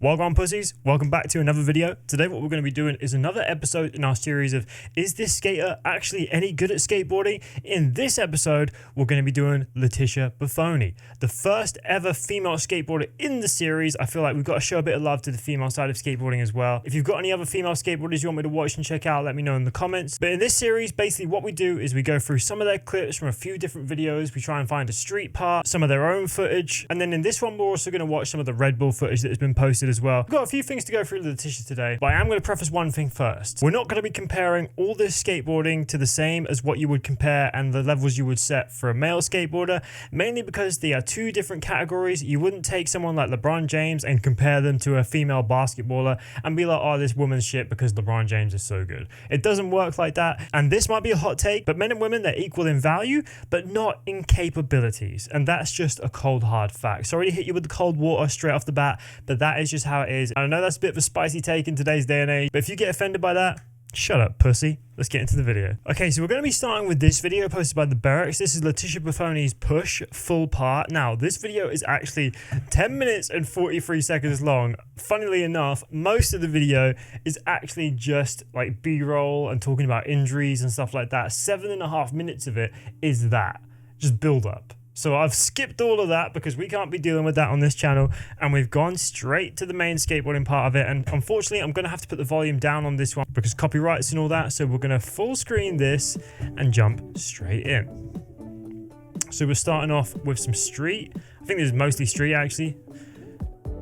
Well gone, pussies. Welcome back to another video. Today what we're going to be doing is another episode in our series of Is This Skater Actually Any Good at Skateboarding? In this episode, we're going to be doing Leticia Bufoni, the first ever female skateboarder in the series. I feel like we've got to show a bit of love to the female side of skateboarding as well. If you've got any other female skateboarders you want me to watch and check out, let me know in the comments. But in this series, basically what we do is we go through some of their clips from a few different videos. We try and find a street part, some of their own footage. And then in this one, we're also going to watch some of the Red Bull footage that has been posted as well. We've got a few things to go through with Leticia today, but I am going to preface one thing first. We're not going to be comparing all this skateboarding to the same as what you would compare and the levels you would set for a male skateboarder, mainly because they are two different categories. You wouldn't take someone like LeBron James and compare them to a female basketballer and be like, oh, this woman's shit because LeBron James is so good. It doesn't work like that. And this might be a hot take, but men and women, they're equal in value, but not in capabilities. And that's just a cold, hard fact. Sorry to hit you with the cold water straight off the bat, but that is just how it is. I know that's a bit of a spicy take in today's day and age, but if you get offended by that, shut up, pussy. Let's get into the video. Okay, so we're going to be starting with this video posted by the Barracks. This is Leticia Bufoni's push full part. Now, this video is actually 10 minutes and 43 seconds long. Funnily enough, most of the video is actually just like B-roll and talking about injuries and stuff like that. 7.5 minutes of it is that, just build up. So I've skipped all of that because we can't be dealing with that on this channel, and we've gone straight to the main skateboarding part of it. And unfortunately, I'm going to have to put the volume down on this one because copyrights and all that. So we're going to full screen this and jump straight in. So we're starting off with some street. I think this is mostly street actually.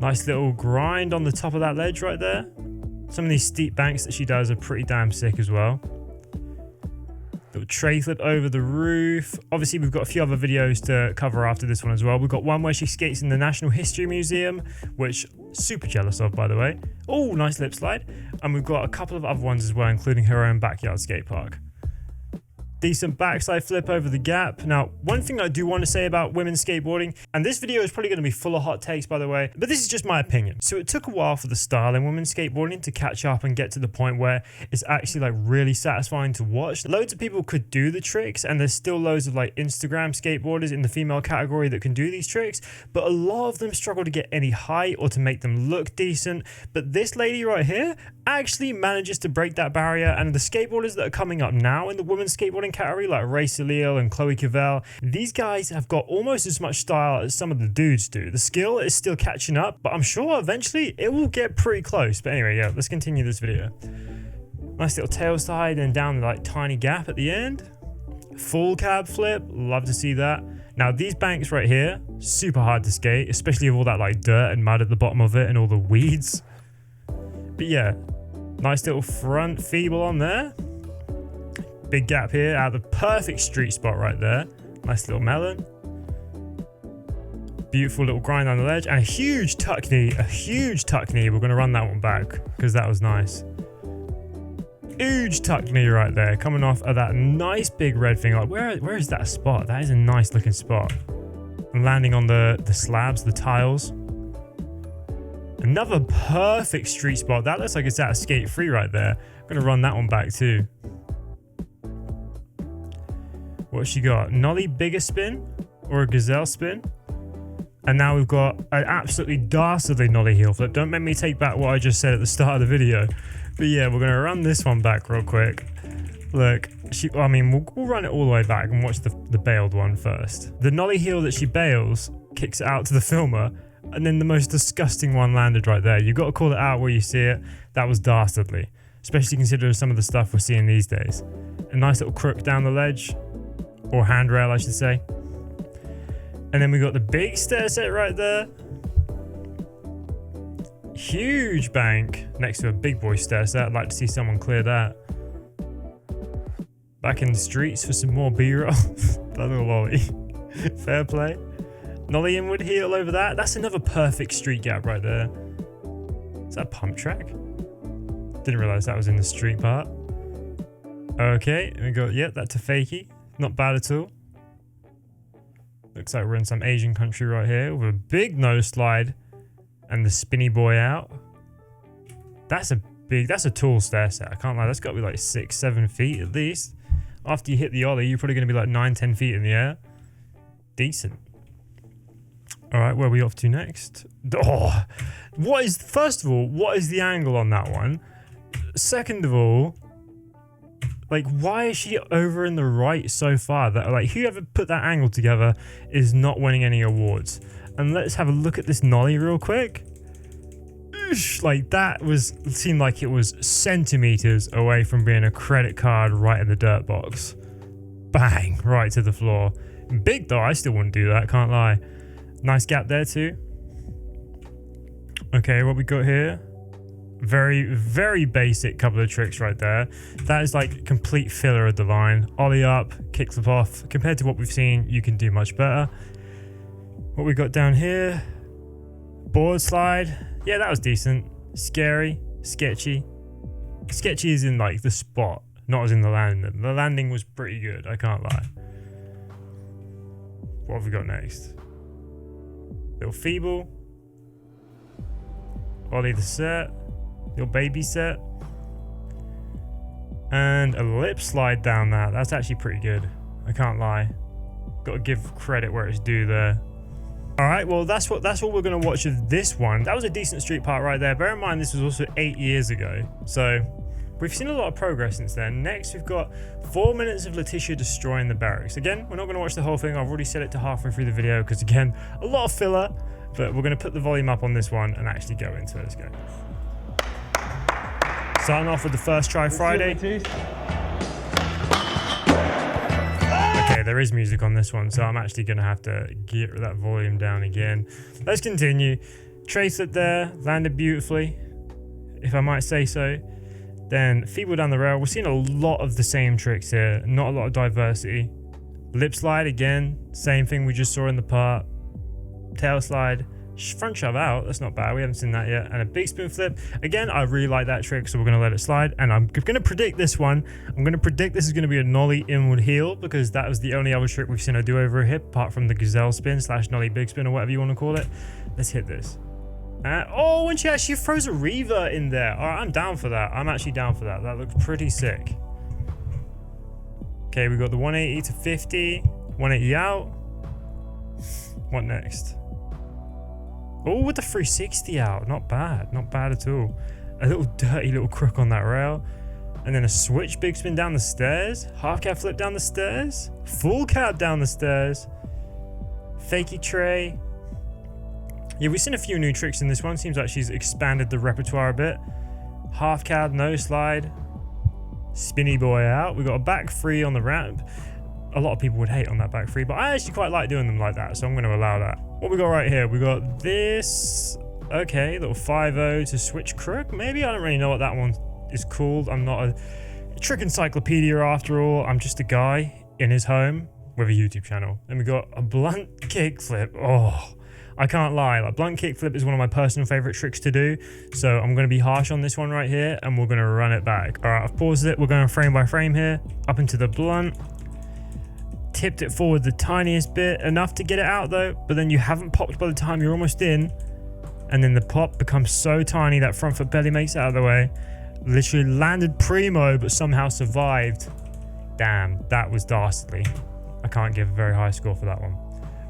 Nice little grind on the top of that ledge right there. Some of these steep banks that she does are pretty damn sick as well. Little tray flip over the roof. Obviously, we've got a few other videos to cover after this one as well. We've got one where she skates in the National History Museum, which super jealous of, by the way. Oh, nice lip slide. And we've got a couple of other ones as well, including her own backyard skate park. Decent backside flip over the gap. Now, one thing I do want to say about women skateboarding, and this video is probably going to be full of hot takes, by the way, but this is just my opinion. So it took a while for the style in women skateboarding to catch up and get to the point where it's actually like really satisfying to watch. Loads of people could do the tricks, and there's still loads of like Instagram skateboarders in the female category that can do these tricks, but a lot of them struggle to get any height or to make them look decent. But this lady right here actually manages to break that barrier, and the skateboarders that are coming up now in the women's skateboarding category, like Ray Salil and Chloe Cavell, these guys have got almost as much style as some of the dudes do. The skill is still catching up, but I'm sure eventually it will get pretty close. But anyway, yeah, let's continue this video. Nice little tail slide and down the like tiny gap at the end. Full cab flip, love to see that. Now these banks right here, super hard to skate, especially with all that like dirt and mud at the bottom of it and all the weeds. But yeah, nice little front feeble on there. Big gap here out of the perfect street spot right there. Nice little melon. Beautiful little grind on the ledge and a huge tuck knee. A huge tuck knee. We're going to run that one back because that was nice. Huge tuck knee right there, coming off of that nice big red thing. Like, where is that spot? That is a nice looking spot. And landing on the slabs, the tiles. Another perfect street spot. That looks like it's at a skate free right there. I'm going to run that one back too. What's she got? Nollie bigger spin or a gazelle spin? And now we've got an absolutely dastardly nollie heel flip. Don't make me take back what I just said at the start of the video. But yeah, we're going to run this one back real quick. Look, we'll run it all the way back and watch the bailed one first. The nollie heel that she bails kicks it out to the filmer, and then the most disgusting one landed right there. You've got to call it out where you see it. That was dastardly, especially considering some of the stuff we're seeing these days. A nice little crook down the ledge. Or handrail, I should say. And then we got the big stair set right there. Huge bank next to a big boy stair set. I'd like to see someone clear that. Back in the streets for some more B-roll. That little lolly. Fair play. Nollie inward heel over that. That's another perfect street gap right there. Is that a pump track? Didn't realize that was in the street part. Okay, we got, yep, that to fakie. Not bad at all. Looks like we're in some Asian country right here with a big nose slide and the spinny boy out. That's a tall stair set. I can't lie. That's got to be like 6-7 feet at least. After you hit the ollie, you're probably going to be like 9-10 feet in the air. Decent. All right, where are we off to next? Oh, first of all, what is the angle on that one? Second of all, like, why is she over in the right so far? That, like, whoever put that angle together is not winning any awards. And let's have a look at this nollie real quick. Like, that seemed like it was centimeters away from being a credit card right in the dirt box. Bang, right to the floor. Big though, I still wouldn't do that, can't lie. Nice gap there too. Okay, what we got here? Very, very basic couple of tricks right there. That is like complete filler of the line. Ollie up, kickflip off. Compared to what we've seen, you can do much better. What we got down here? Board slide. Yeah, that was decent. Scary, sketchy. Sketchy is in like the spot, not as in the landing. The landing was pretty good, I can't lie. What have we got next? Little feeble. Ollie the set. Little baby set. And a lip slide down that. That's actually pretty good, I can't lie. Got to give credit where it's due there. All right, well, that's what we're going to watch of this one. That was a decent street part right there. Bear in mind, this was also 8 years ago. So we've seen a lot of progress since then. Next, we've got 4 minutes of Leticia destroying the Barracks. Again, we're not going to watch the whole thing. I've already set it to halfway through the video because, again, a lot of filler. But we're going to put the volume up on this one and actually go into it. Let's go. Starting off with the first try Friday. Okay, there is music on this one, so I'm actually going to have to get that volume down again. Let's continue. Trace it there, landed beautifully, if I might say so. Then feeble down the rail. We're seeing a lot of the same tricks here, not a lot of diversity. Lip slide again, same thing we just saw in the part. Tail slide, front shove out, that's not bad, we haven't seen that yet. And a big spoon flip. Again, I really like that trick, so we're going to let it slide. And I'm going to predict this one. I'm going to predict this is going to be a nollie inward heel, because that was the only other trick we've seen her do over a hip, apart from the gazelle spin / nollie big spin, or whatever you want to call it. Let's hit this. Oh, and she actually throws a revert in there. All right, I'm down for that. I'm actually down for that. That looks pretty sick. Okay, we got the 180 to 50, 180 out. What next? Oh, with the 360 out. Not bad. Not bad at all. A little dirty little crook on that rail. And then a switch big spin down the stairs. Half cab flip down the stairs. Full cab down the stairs. Fakey tray. Yeah, we've seen a few new tricks in this one. Seems like she's expanded the repertoire a bit. Half cab, no slide. Spinny boy out. We got a back three on the ramp. A lot of people would hate on that back three, but I actually quite like doing them like that, so I'm going to allow that. What we got right here? We got this. Okay, little 5-0 to switch crook. Maybe, I don't really know what that one is called. I'm not a trick encyclopedia after all. I'm just a guy in his home with a YouTube channel. And we got a blunt kickflip. Oh, I can't lie. Like, blunt kickflip is one of my personal favorite tricks to do. So I'm going to be harsh on this one right here, and we're going to run it back. All right, I've paused it. We're going frame by frame here. Up into the blunt. Tipped it forward the tiniest bit, enough to get it out though, but then you haven't popped by the time you're almost in, and then the pop becomes so tiny that front foot barely makes it out of the way. Literally landed primo, but somehow survived. Damn, that was dastardly. I can't give a very high score for that one.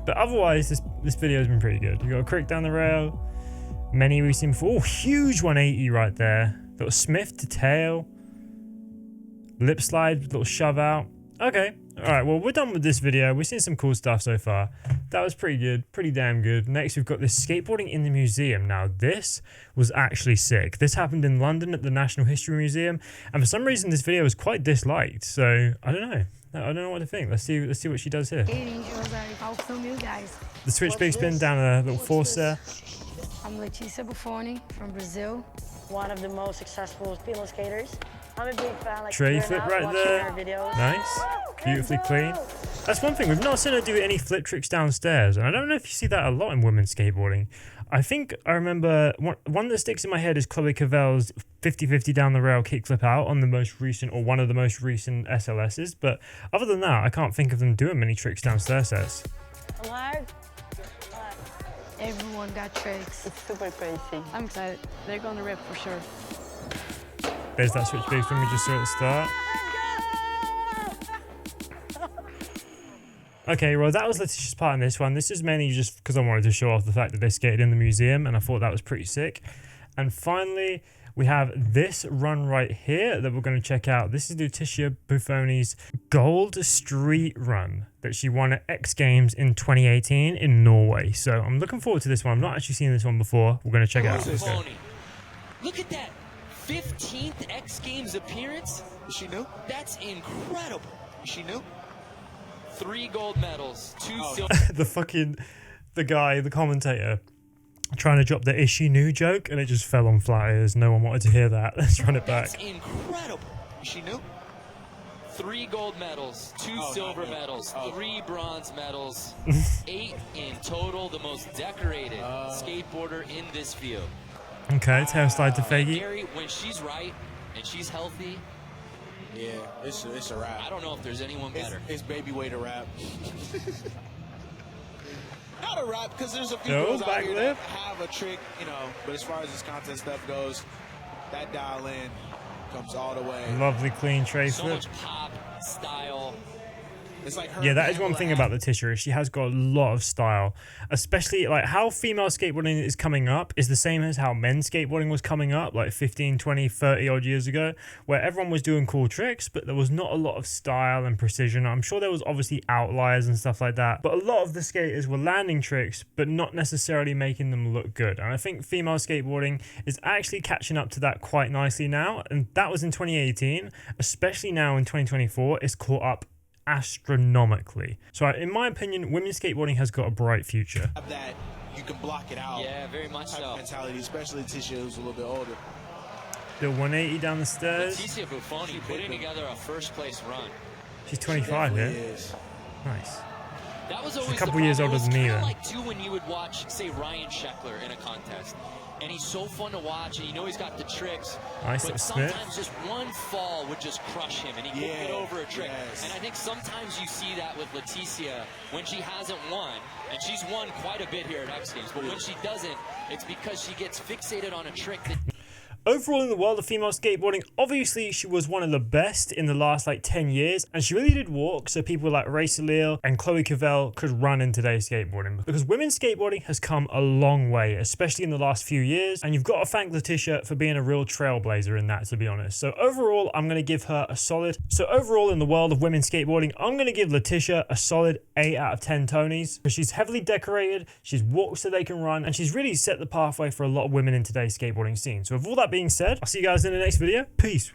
But otherwise, this video has been pretty good. You got a crick down the rail. Many we've seen before. Oh, huge 180 right there. Little Smith to tail. Lip slide, little shove out. Okay. All right, well, we're done with this video. We've seen some cool stuff so far. That was pretty good, pretty damn good. Next, we've got this skateboarding in the museum. Now, this was actually sick. This happened in London at the National History Museum, and for some reason, this video was quite disliked. So I don't know. I don't know what to think. Let's see what she does here. I'll film you guys. The switch big spin down a little force there. I'm Leticia Bufoni from Brazil. One of the most successful female skaters. I'm a big fan. Like, tray flip right there. Nice. Beautifully clean. That's one thing. We've not seen her do any flip tricks downstairs. And I don't know if you see that a lot in women's skateboarding. I think I remember one that sticks in my head is Chloe Cavell's 50-50 down the rail kickflip out on the most recent, or one of the most recent SLSs. But other than that, I can't think of them doing many tricks downstairs. Sets. Everyone got tricks. It's super crazy. I'm excited. They're going to rip for sure. There's that switch big spin we just saw at the start. Okay, well, that was Leticia's part in this one. This is mainly just because I wanted to show off the fact that they skated in the museum, and I thought that was pretty sick. And finally, we have this run right here that we're going to check out. This is Leticia Bufoni's Gold Street Run that she won at X Games in 2018 in Norway. So I'm looking forward to this one. I've not actually seen this one before. We're going to check it out. Bufoni. Look at that. 15th X Games appearance. Is she new? That's incredible. Is she new? 3 gold medals, 2 silver. the commentator, trying to drop the "is she new" joke, and it just fell on flat ears. No one wanted to hear that. Let's run it back. That's incredible. Is she new? 3 gold medals, 2 silver medals, 3 bronze medals, 8 in total. The most decorated skateboarder in this field. Okay, tail slide to Faggy. Gary, when she's right and she's healthy, Yeah, it's a wrap. I don't know if there's anyone better. It's baby way to rap. Not a rap, because there's a few No, girls out here that backflip. have a trick, you know. But as far as this content stuff goes, that dial in comes all the way. Lovely clean tray So flip. much pop, style. It's like her Yeah, that is Pamela one thing had- about Leticia. She has got a lot of style, especially like how female skateboarding is coming up is the same as how men's skateboarding was coming up like 15, 20, 30 odd years ago, where everyone was doing cool tricks, but there was not a lot of style and precision. I'm sure there was obviously outliers and stuff like that, but a lot of the skaters were landing tricks, but not necessarily making them look good. And I think female skateboarding is actually catching up to that quite nicely now. And that was in 2018, especially now in 2024, it's caught up astronomically. So in my opinion, women's skateboarding has got a bright future. Have that you can block it out. Yeah, very much Type so. of mentality, especially Leticia, who's a little bit older. The 180 down the stairs. Leticia Bufoni putting together a first place run. She's 25 Definitely here. is. Nice. That was always couple the years problem. older than me, It was then. kinda like too when you would watch, say, Ryan Sheckler in a contest. And he's so fun to watch, and you know he's got the tricks. Nice but little Smith. sometimes just one fall would just crush him, and he couldn't get over a trick. Yes. And I think sometimes you see that with Leticia when she hasn't won, and she's won quite a bit here at X Games. But when she doesn't, it's because she gets fixated on a trick that. Overall in the world of female skateboarding, obviously she was one of the best in the last like 10 years, and she really did walk so people like Race Leal and Chloe Cavell could run in today's skateboarding, because women's skateboarding has come a long way, especially in the last few years, and you've got to thank Leticia for being a real trailblazer in that, to be honest. So overall, I'm going to give her a solid. So overall in the world of women's skateboarding, I'm going to give Leticia a solid 8 out of 10 Tonys, because she's heavily decorated, she's walked so they can run, and she's really set the pathway for a lot of women in today's skateboarding scene. So with all that being said, I'll see you guys in the next video. Peace.